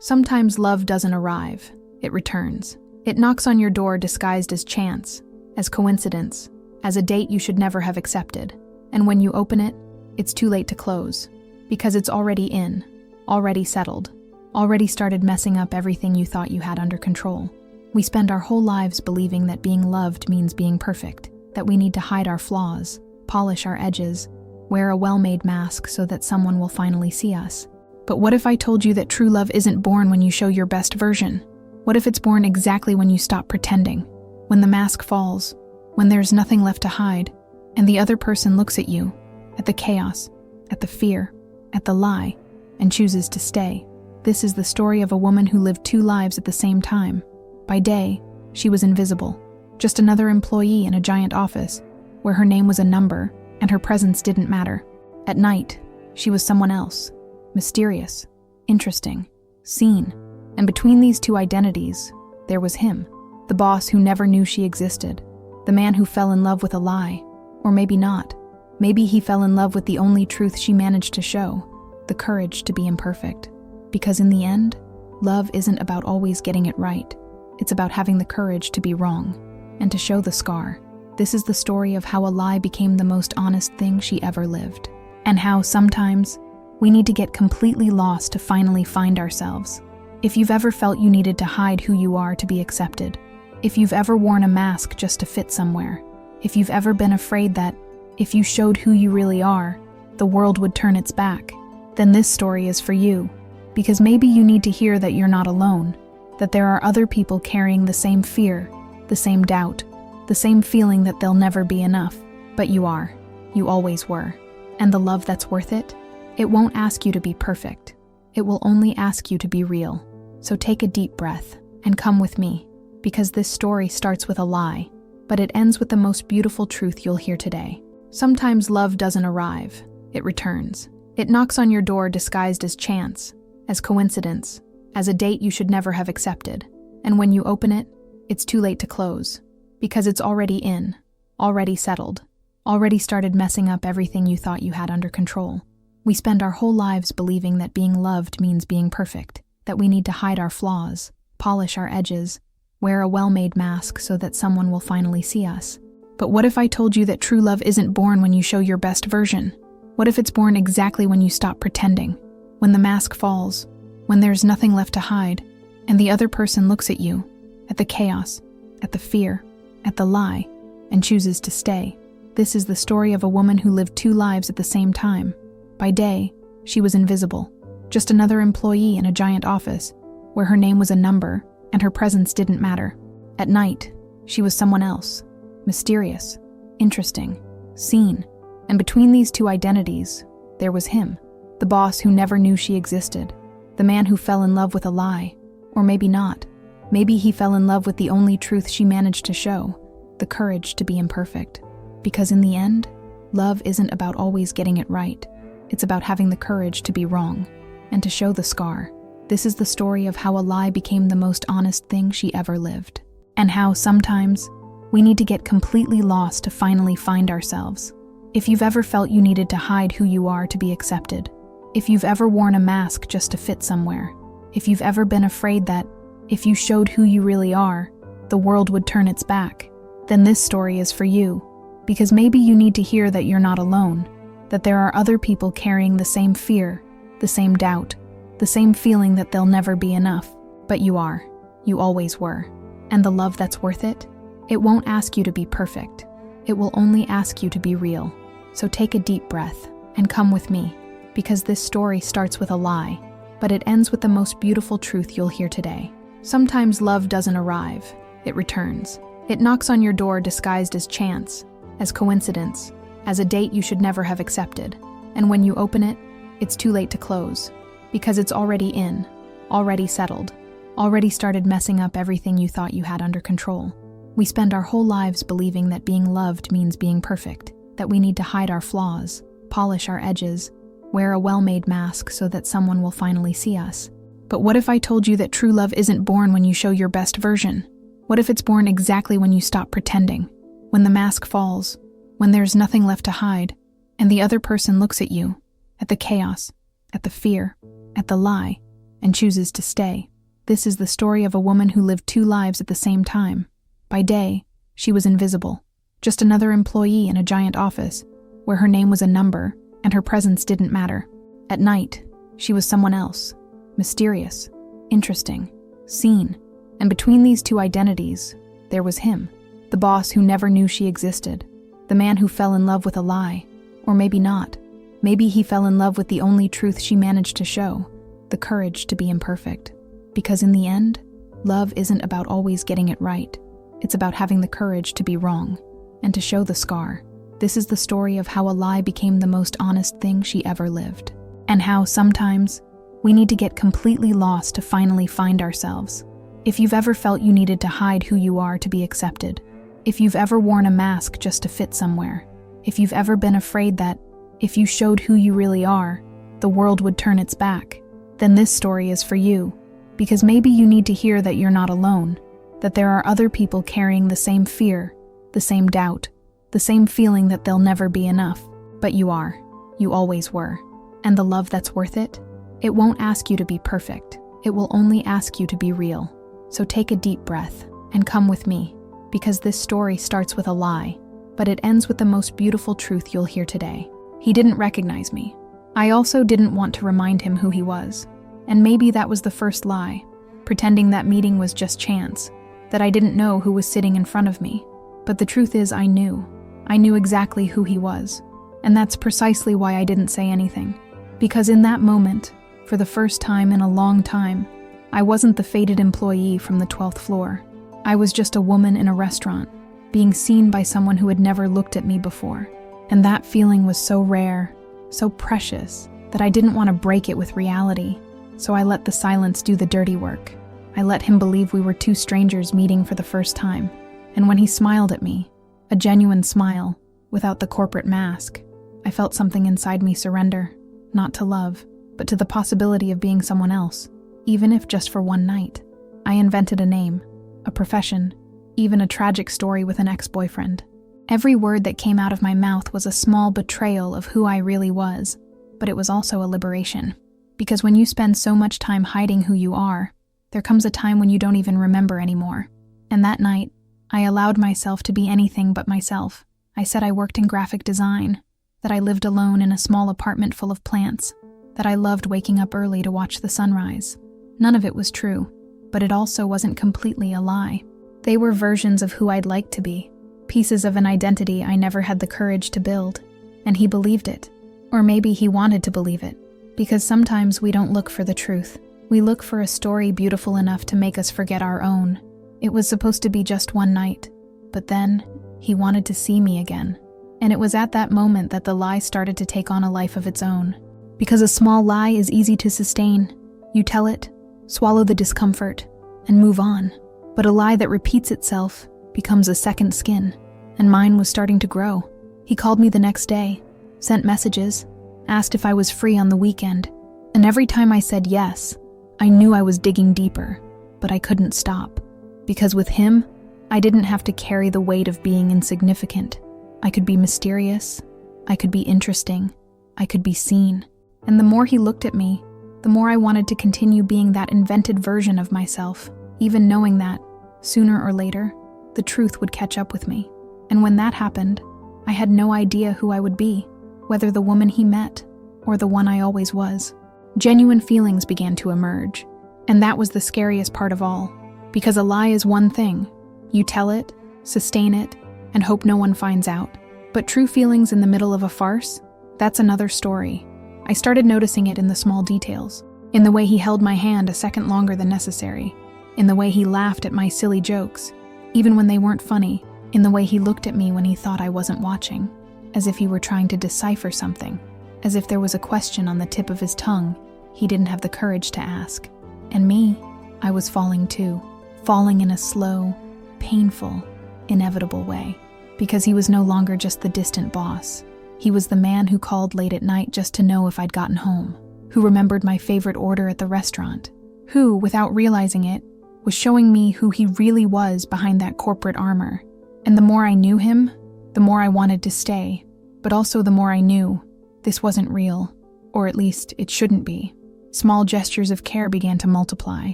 Sometimes love doesn't arrive, it returns. It knocks on your door disguised as chance, as coincidence, as a date you should never have accepted. And when you open it, it's too late to close, because it's already in, already settled, already started messing up everything you thought you had under control. We spend our whole lives believing that being loved means being perfect, that we need to hide our flaws, polish our edges, wear a well-made mask so that someone will finally see us. But what if I told you that true love isn't born when you show your best version? What if it's born exactly when you stop pretending, when the mask falls, when there's nothing left to hide, and the other person looks at you, at the chaos, at the fear, at the lie, and chooses to stay? This is the story of a woman who lived two lives at the same time. By day, she was invisible, just another employee in a giant office, where her name was a number and her presence didn't matter. At night, she was someone else, mysterious, interesting, seen. And between these two identities, there was him, the boss who never knew she existed, the man who fell in love with a lie, or maybe not. Maybe he fell in love with the only truth she managed to show, the courage to be imperfect. Because in the end, love isn't about always getting it right. It's about having the courage to be wrong, and to show the scar. This is the story of how a lie became the most honest thing she ever lived, and how sometimes we need to get completely lost to finally find ourselves. If you've ever felt you needed to hide who you are to be accepted, if you've ever worn a mask just to fit somewhere, if you've ever been afraid that, if you showed who you really are, the world would turn its back, then this story is for you. Because maybe you need to hear that you're not alone, that there are other people carrying the same fear, the same doubt, the same feeling that they'll never be enough. But you are. You always were. And the love that's worth it? It won't ask you to be perfect. It will only ask you to be real. So take a deep breath and come with me, because this story starts with a lie, but it ends with the most beautiful truth you'll hear today. Sometimes love doesn't arrive, it returns. It knocks on your door disguised as chance, as coincidence, as a date you should never have accepted. And when you open it, it's too late to close, because it's already in, already settled, already started messing up everything you thought you had under control. We spend our whole lives believing that being loved means being perfect, that we need to hide our flaws, polish our edges, wear a well-made mask so that someone will finally see us. But what if I told you that true love isn't born when you show your best version? What if it's born exactly when you stop pretending, when the mask falls, when there's nothing left to hide, and the other person looks at you, at the chaos, at the fear, at the lie, and chooses to stay? This is the story of a woman who lived two lives at the same time. By day, she was invisible, just another employee in a giant office, where her name was a number and her presence didn't matter. At night, she was someone else, mysterious, interesting, seen. And between these two identities, there was him, the boss who never knew she existed, the man who fell in love with a lie, or maybe not. Maybe he fell in love with the only truth she managed to show, the courage to be imperfect. Because in the end, love isn't about always getting it right. It's about having the courage to be wrong, and to show the scar. This is the story of how a lie became the most honest thing she ever lived, and how sometimes we need to get completely lost to finally find ourselves. If you've ever felt you needed to hide who you are to be accepted, if you've ever worn a mask just to fit somewhere, if you've ever been afraid that, if you showed who you really are, the world would turn its back, then this story is for you. Because maybe you need to hear that you're not alone, that there are other people carrying the same fear, the same doubt, the same feeling that they'll never be enough. But you are. You always were. And the love that's worth it? It won't ask you to be perfect. It will only ask you to be real. So take a deep breath and come with me, because this story starts with a lie, but it ends with the most beautiful truth you'll hear today. Sometimes love doesn't arrive, it returns. It knocks on your door disguised as chance, as coincidence, as a date you should never have accepted. And when you open it, it's too late to close, because it's already in, already settled, already started messing up everything you thought you had under control. We spend our whole lives believing that being loved means being perfect, that we need to hide our flaws, polish our edges, wear a well-made mask so that someone will finally see us. But what if I told you that true love isn't born when you show your best version? What if it's born exactly when you stop pretending, when the mask falls, when there's nothing left to hide, and the other person looks at you, at the chaos, at the fear, at the lie, and chooses to stay. This is the story of a woman who lived two lives at the same time. By day, she was invisible, just another employee in a giant office, where her name was a number and her presence didn't matter. At night, she was someone else, mysterious, interesting, seen. And between these two identities, there was him, the boss who never knew she existed, the man who fell in love with a lie, or maybe not. Maybe he fell in love with the only truth she managed to show, the courage to be imperfect. Because in the end, love isn't about always getting it right. It's about having the courage to be wrong and to show the scar. This is the story of how a lie became the most honest thing she ever lived, and how sometimes we need to get completely lost to finally find ourselves. If you've ever felt you needed to hide who you are to be accepted, if you've ever worn a mask just to fit somewhere, if you've ever been afraid that if you showed who you really are, the world would turn its back, then this story is for you. Because maybe you need to hear that you're not alone, that there are other people carrying the same fear, the same doubt, the same feeling that they'll never be enough. But you are. You always were. And the love that's worth it? It won't ask you to be perfect. It will only ask you to be real. So take a deep breath and come with me, because this story starts with a lie, but it ends with the most beautiful truth you'll hear today. He didn't recognize me. I also didn't want to remind him who he was. And maybe that was the first lie, pretending that meeting was just chance, that I didn't know who was sitting in front of me. But the truth is I knew. I knew exactly who he was. And that's precisely why I didn't say anything. Because in that moment, for the first time in a long time, I wasn't the faded employee from the 12th floor. I was just a woman in a restaurant, being seen by someone who had never looked at me before. And that feeling was so rare, so precious, that I didn't want to break it with reality. So I let the silence do the dirty work. I let him believe we were two strangers meeting for the first time. And when he smiled at me, a genuine smile, without the corporate mask, I felt something inside me surrender, not to love, but to the possibility of being someone else, even if just for one night. I invented a name, a profession, even a tragic story with an ex-boyfriend. Every word that came out of my mouth was a small betrayal of who I really was, but it was also a liberation. Because when you spend so much time hiding who you are, there comes a time when you don't even remember anymore. And that night, I allowed myself to be anything but myself. I said I worked in graphic design, that I lived alone in a small apartment full of plants, that I loved waking up early to watch the sunrise. None of it was true, but it also wasn't completely a lie. They were versions of who I'd like to be, pieces of an identity I never had the courage to build. And he believed it. Or maybe he wanted to believe it. Because sometimes we don't look for the truth. We look for a story beautiful enough to make us forget our own. It was supposed to be just one night, but then he wanted to see me again. And it was at that moment that the lie started to take on a life of its own. Because a small lie is easy to sustain. You tell it, swallow the discomfort, and move on. But a lie that repeats itself becomes a second skin, and mine was starting to grow. He called me the next day, sent messages, asked if I was free on the weekend, and every time I said yes, I knew I was digging deeper, but I couldn't stop. Because with him, I didn't have to carry the weight of being insignificant. I could be mysterious, I could be interesting, I could be seen. And the more he looked at me, the more I wanted to continue being that invented version of myself, even knowing that, sooner or later, the truth would catch up with me. And when that happened, I had no idea who I would be. Whether the woman he met, or the one I always was. Genuine feelings began to emerge, and that was the scariest part of all. Because a lie is one thing. You tell it, sustain it, and hope no one finds out. But true feelings in the middle of a farce? That's another story. I started noticing it in the small details. In the way he held my hand a second longer than necessary. In the way he laughed at my silly jokes, even when they weren't funny. In the way he looked at me when he thought I wasn't watching. As if he were trying to decipher something, as if there was a question on the tip of his tongue he didn't have the courage to ask. And me, I was falling too, falling in a slow, painful, inevitable way. Because he was no longer just the distant boss. He was the man who called late at night just to know if I'd gotten home, who remembered my favorite order at the restaurant, who, without realizing it, was showing me who he really was behind that corporate armor. And the more I knew him, the more I wanted to stay, but also the more I knew this wasn't real, or at least it shouldn't be. Small gestures of care began to multiply,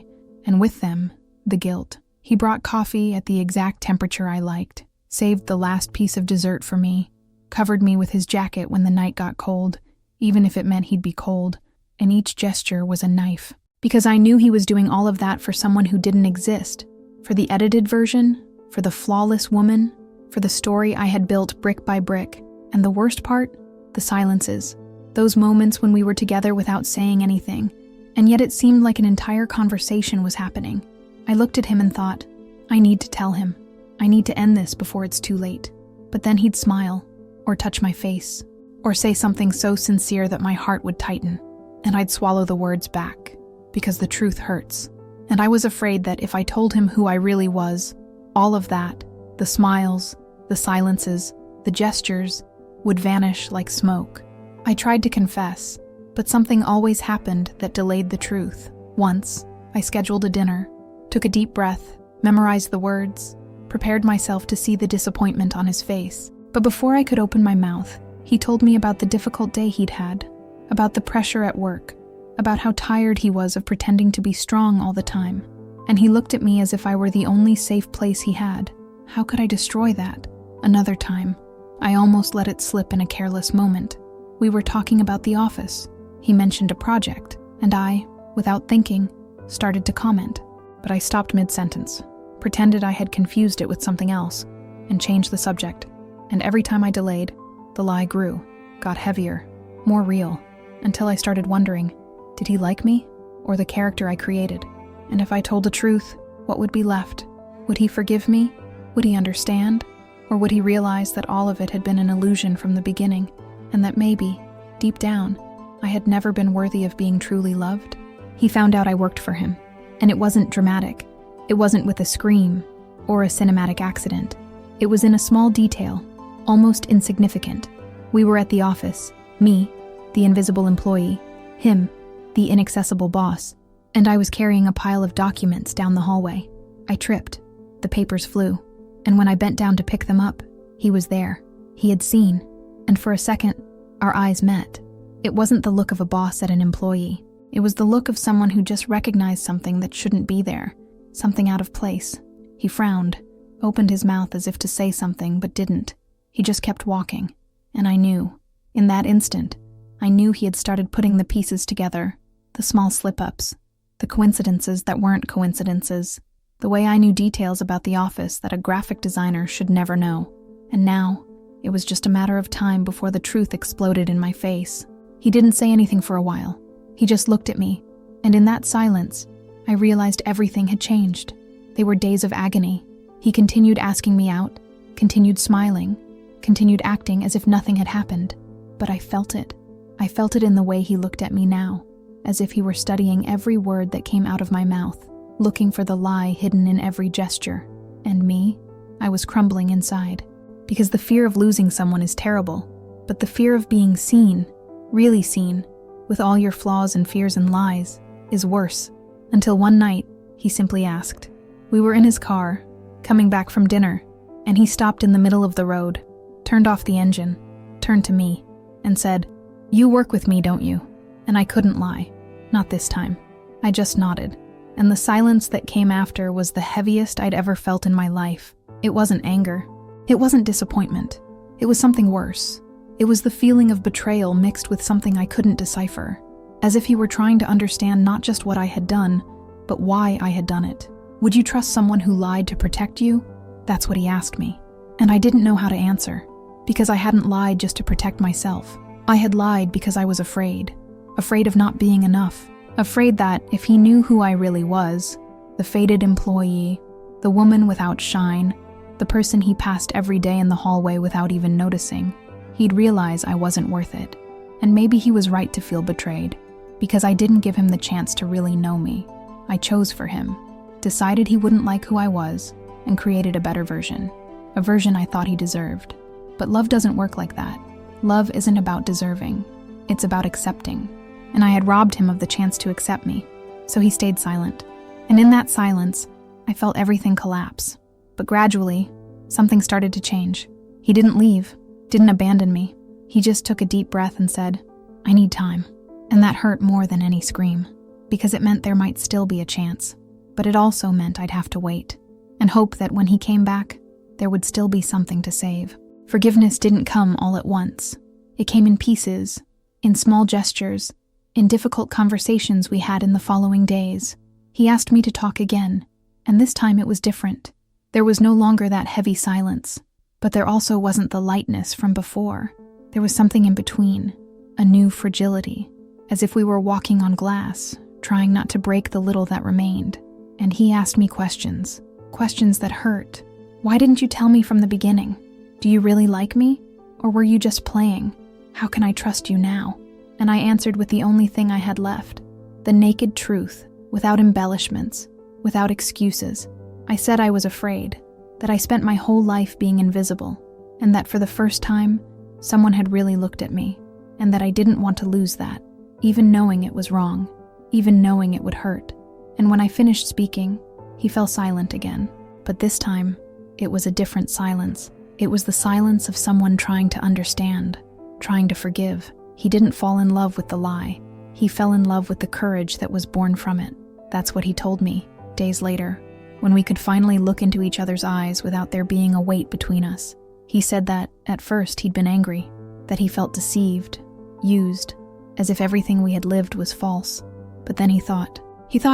and with them, the guilt. He brought coffee at the exact temperature I liked, saved the last piece of dessert for me, covered me with his jacket when the night got cold, even if it meant he'd be cold, and each gesture was a knife. Because I knew he was doing all of that for someone who didn't exist, for the edited version, for the flawless woman, for the story I had built brick by brick, and the worst part, the silences. Those moments when we were together without saying anything, and yet it seemed like an entire conversation was happening. I looked at him and thought, I need to tell him. I need to end this before it's too late. But then he'd smile, or touch my face, or say something so sincere that my heart would tighten, and I'd swallow the words back, because the truth hurts. And I was afraid that if I told him who I really was, all of that, the smiles, the silences, the gestures, would vanish like smoke. I tried to confess, but something always happened that delayed the truth. Once, I scheduled a dinner, took a deep breath, memorized the words, prepared myself to see the disappointment on his face. But before I could open my mouth, he told me about the difficult day he'd had, about the pressure at work, about how tired he was of pretending to be strong all the time. And he looked at me as if I were the only safe place he had. How could I destroy that? Another time, I almost let it slip in a careless moment. We were talking about the office. He mentioned a project, and I, without thinking, started to comment. But I stopped mid-sentence, pretended I had confused it with something else, and changed the subject. And every time I delayed, the lie grew, got heavier, more real, until I started wondering, did he like me, or the character I created? And if I told the truth, what would be left? Would he forgive me? Would he understand? Or would he realize that all of it had been an illusion from the beginning, and that maybe, deep down, I had never been worthy of being truly loved? He found out I worked for him, and it wasn't dramatic. It wasn't with a scream or a cinematic accident. It was in a small detail, almost insignificant. We were at the office, me, the invisible employee, him, the inaccessible boss, and I was carrying a pile of documents down the hallway. I tripped. The papers flew, and when I bent down to pick them up, he was there. He had seen, and for a second, our eyes met. It wasn't the look of a boss at an employee. It was the look of someone who just recognized something that shouldn't be there, something out of place. He frowned, opened his mouth as if to say something, but didn't. He just kept walking, and I knew, in that instant, I knew he had started putting the pieces together, the small slip-ups, the coincidences that weren't coincidences, the way I knew details about the office that a graphic designer should never know. And now, it was just a matter of time before the truth exploded in my face. He didn't say anything for a while. He just looked at me, and in that silence, I realized everything had changed. They were days of agony. He continued asking me out, continued smiling, continued acting as if nothing had happened. But I felt it. I felt it in the way he looked at me now, as if he were studying every word that came out of my mouth, looking for the lie hidden in every gesture. And me, I was crumbling inside. Because the fear of losing someone is terrible, but the fear of being seen, really seen, with all your flaws and fears and lies, is worse. Until one night, he simply asked. We were in his car, coming back from dinner, and he stopped in the middle of the road, turned off the engine, turned to me, and said, "You work with me, don't you?" And I couldn't lie. Not this time. I just nodded, and the silence that came after was the heaviest I'd ever felt in my life. It wasn't anger. It wasn't disappointment. It was something worse. It was the feeling of betrayal mixed with something I couldn't decipher, as if he were trying to understand not just what I had done, but why I had done it. Would you trust someone who lied to protect you? That's what he asked me. And I didn't know how to answer, because I hadn't lied just to protect myself. I had lied because I was afraid of not being enough, afraid that if he knew who I really was, the faded employee, the woman without shine, the person he passed every day in the hallway without even noticing, he'd realize I wasn't worth it. And maybe he was right to feel betrayed, because I didn't give him the chance to really know me. I chose for him, decided he wouldn't like who I was, and created a better version, a version I thought he deserved. But love doesn't work like that. Love isn't about deserving, it's about accepting. And I had robbed him of the chance to accept me, so he stayed silent. And in that silence, I felt everything collapse. But gradually, something started to change. He didn't leave, didn't abandon me. He just took a deep breath and said, "I need time." And that hurt more than any scream, because it meant there might still be a chance. But it also meant I'd have to wait, and hope that when he came back, there would still be something to save. Forgiveness didn't come all at once. It came in pieces, in small gestures, in difficult conversations we had in the following days. He asked me to talk again, and this time it was different. There was no longer that heavy silence, but there also wasn't the lightness from before. There was something in between, a new fragility, as if we were walking on glass, trying not to break the little that remained. And he asked me questions that hurt. Why didn't you tell me from the beginning? Do you really like me? Or were you just playing? How can I trust you now? And I answered with the only thing I had left, the naked truth, without embellishments, without excuses. I said I was afraid, that I spent my whole life being invisible, and that for the first time, someone had really looked at me, and that I didn't want to lose that, even knowing it was wrong, even knowing it would hurt. And when I finished speaking, he fell silent again. But this time, it was a different silence. It was the silence of someone trying to understand, trying to forgive. He didn't fall in love with the lie. He fell in love with the courage that was born from it. That's what he told me, days later, when we could finally look into each other's eyes without there being a weight between us. He said that, at first, he'd been angry, that he felt deceived, used, as if everything we had lived was false. But then he thought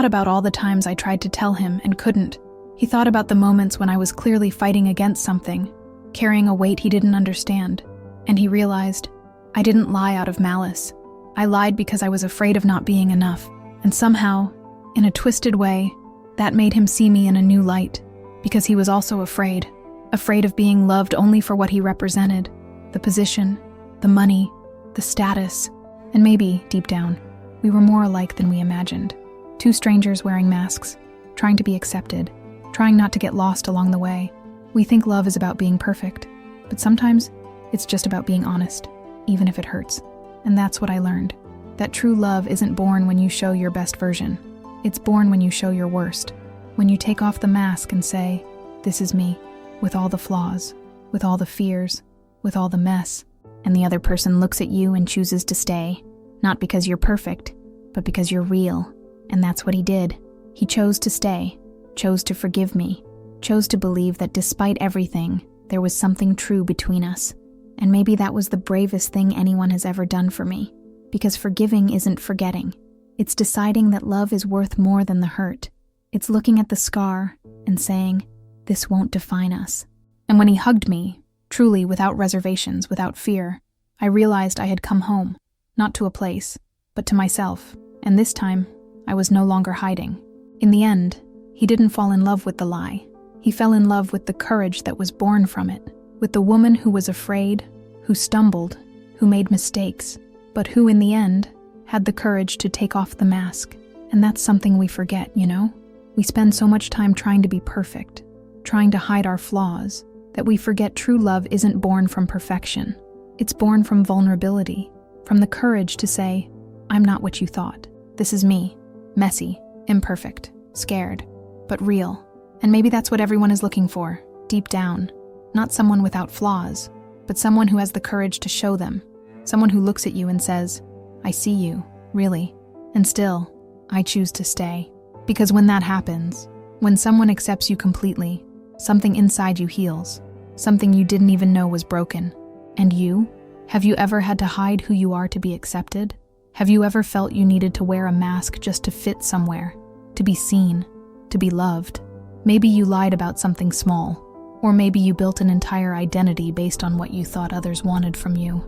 about all the times I tried to tell him and couldn't. He thought about the moments when I was clearly fighting against something, carrying a weight he didn't understand. And he realized, I didn't lie out of malice. I lied because I was afraid of not being enough. And somehow, in a twisted way, that made him see me in a new light, because he was also afraid of being loved only for what he represented, the position, the money, the status. And maybe, deep down, we were more alike than we imagined. Two strangers wearing masks, trying to be accepted, trying not to get lost along the way. We think love is about being perfect, but sometimes it's just about being honest, even if it hurts. And that's what I learned, that true love isn't born when you show your best version. It's born when you show your worst, when you take off the mask and say, this is me, with all the flaws, with all the fears, with all the mess. And the other person looks at you and chooses to stay, not because you're perfect, but because you're real. And that's what he did. He chose to stay, chose to forgive me, chose to believe that despite everything, there was something true between us. And maybe that was the bravest thing anyone has ever done for me, because forgiving isn't forgetting. It's deciding that love is worth more than the hurt. It's looking at the scar and saying, this won't define us. And when he hugged me, truly without reservations, without fear, I realized I had come home, not to a place, but to myself. And this time, I was no longer hiding. In the end, he didn't fall in love with the lie. He fell in love with the courage that was born from it, with the woman who was afraid, who stumbled, who made mistakes, but who in the end had the courage to take off the mask. And that's something we forget, you know? We spend so much time trying to be perfect, trying to hide our flaws, that we forget true love isn't born from perfection. It's born from vulnerability, from the courage to say, I'm not what you thought. This is me, messy, imperfect, scared, but real. And maybe that's what everyone is looking for, deep down. Not someone without flaws, but someone who has the courage to show them. Someone who looks at you and says, I see you, really. And still, I choose to stay. Because when that happens, when someone accepts you completely, something inside you heals, something you didn't even know was broken. And you? Have you ever had to hide who you are to be accepted? Have you ever felt you needed to wear a mask just to fit somewhere, to be seen, to be loved? Maybe you lied about something small, or maybe you built an entire identity based on what you thought others wanted from you.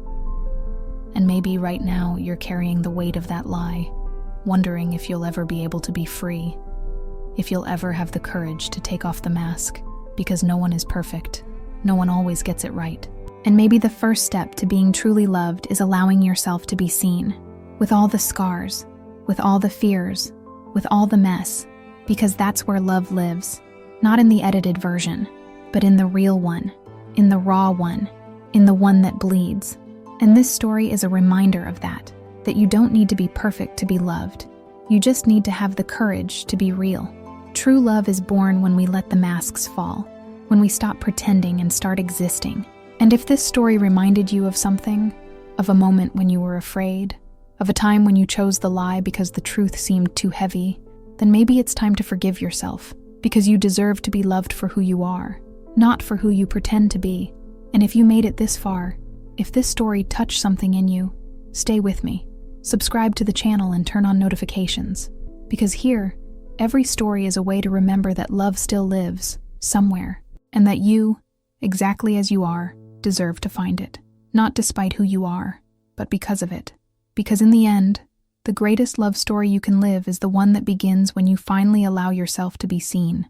And maybe right now you're carrying the weight of that lie, wondering if you'll ever be able to be free, if you'll ever have the courage to take off the mask, because no one is perfect, no one always gets it right. And maybe the first step to being truly loved is allowing yourself to be seen, with all the scars, with all the fears, with all the mess, because that's where love lives, not in the edited version, but in the real one, in the raw one, in the one that bleeds. And this story is a reminder of that you don't need to be perfect to be loved. You just need to have the courage to be real. True love is born when we let the masks fall, when we stop pretending and start existing. And if this story reminded you of something, of a moment when you were afraid, of a time when you chose the lie because the truth seemed too heavy, then maybe it's time to forgive yourself, because you deserve to be loved for who you are, not for who you pretend to be. And if you made it this far, if this story touched something in you, stay with me. Subscribe to the channel and turn on notifications, because here, every story is a way to remember that love still lives, somewhere, and that you, exactly as you are, deserve to find it. Not despite who you are, but because of it. Because in the end, the greatest love story you can live is the one that begins when you finally allow yourself to be seen.